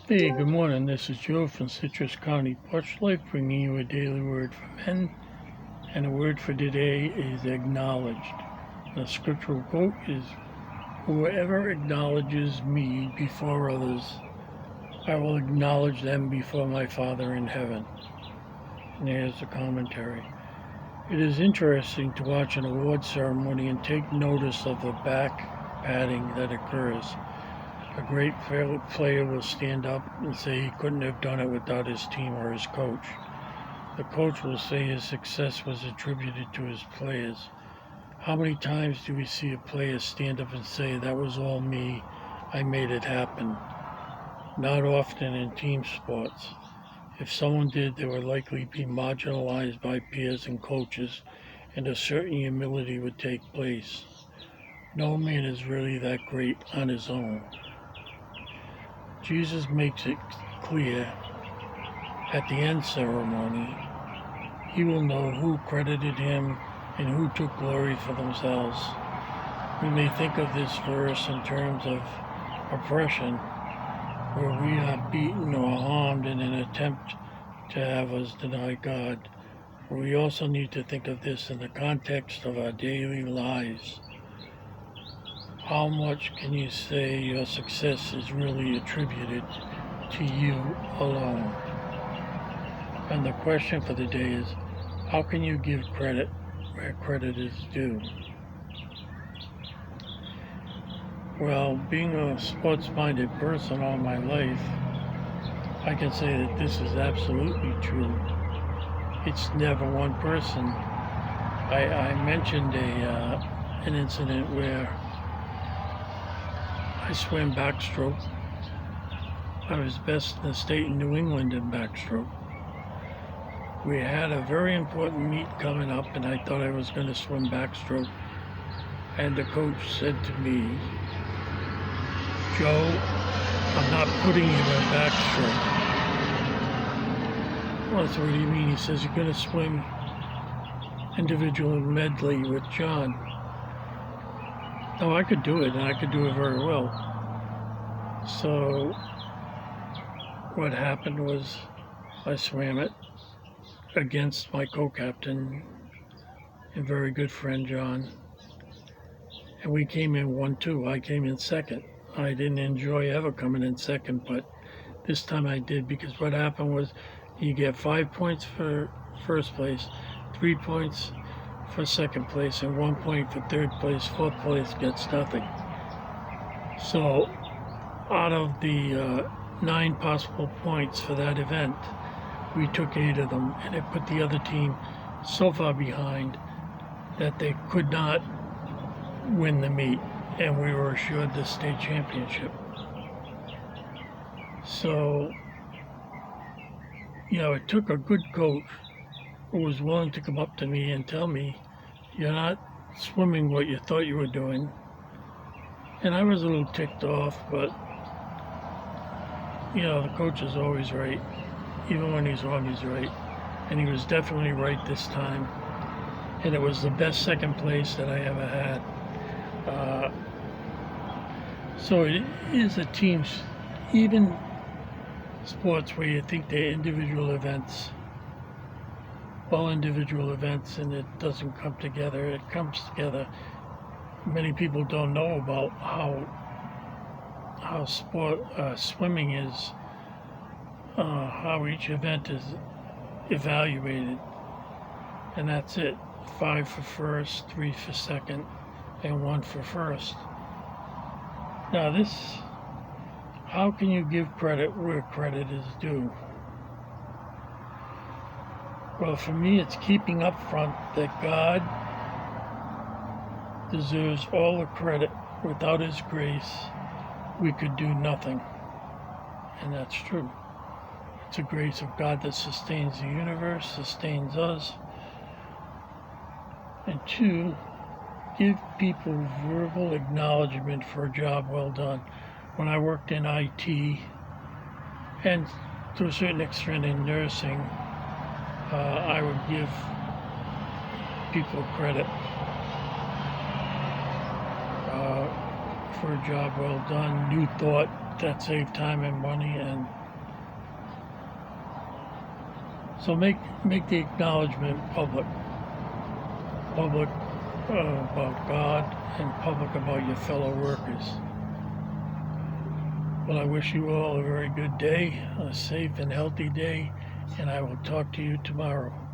Hey, good morning. This is Joe from Citrus County Porch Life, bringing you a daily word for men. And the word for today is acknowledged. The scriptural quote is, "Whoever acknowledges me before others, I will acknowledge them before my Father in heaven." And here's the commentary. It is interesting to watch an award ceremony and take notice of the back patting that occurs. A great player will stand up and say he couldn't have done it without his team or his coach. The coach will say his success was attributed to his players. How many times do we see a player stand up and say, "That was all me, I made it happen"? Not often in team sports. If someone did, they would likely be marginalized by peers and coaches, and a certain humility would take place. No man is really that great on his own. Jesus makes it clear at the end ceremony, he will know who credited him and who took glory for themselves. We may think of this verse in terms of oppression, where we are beaten or harmed in an attempt to have us deny God. But we also need to think of this in the context of our daily lives. How much can you say your success is really attributed to you alone? And the question for the day is, how can you give credit where credit is due? Well, being a sports-minded person all my life, I can say that this is absolutely true. It's never one person. I mentioned an incident where I swam backstroke. I was best in the state in New England in backstroke. We had a very important meet coming up, and I thought I was going to swim backstroke. And the coach said to me, "Joe, I'm not putting you in backstroke." Well, I said, "What do you mean?" He says, "You're going to swim individual medley with John." No, I could do it, and I could do it very well. So what happened was I swam it against my co-captain and very good friend John, and we came in 1-2. I came in second. I didn't enjoy ever coming in second, but this time I did, because what happened was you get 5 points for first place, 3 points for second place, and 1 point for third place. Fourth place gets nothing. So out of the 9 possible points for that event, we took 8 of them, and it put the other team so far behind that they could not win the meet, and we were assured the state championship. So, it took a good coach who was willing to come up to me and tell me, "You're not swimming what you thought you were doing." And I was a little ticked off, but the coach is always right. Even when he's wrong, he's right. And he was definitely right this time. And it was the best second place that I ever had. So it is a team, even sports where you think they're individual events, all individual events, and it doesn't come together. It comes together. Many people don't know about how swimming is, how each event is evaluated, and that's it. 5 for first, 3 for second, and 1 for first. Now how can you give credit where credit is due? Well, for me, it's keeping up front that God deserves all the credit. Without His grace, we could do nothing. And that's true. It's the grace of God that sustains the universe, sustains us. And 2, give people verbal acknowledgement for a job well done. When I worked in IT, and to a certain extent in nursing, I would give people credit for a job well done, new thought, that save time and money. And so make the acknowledgement public about God, and public about your fellow workers. Well, I wish you all a very good day, a safe and healthy day, and I will talk to you tomorrow.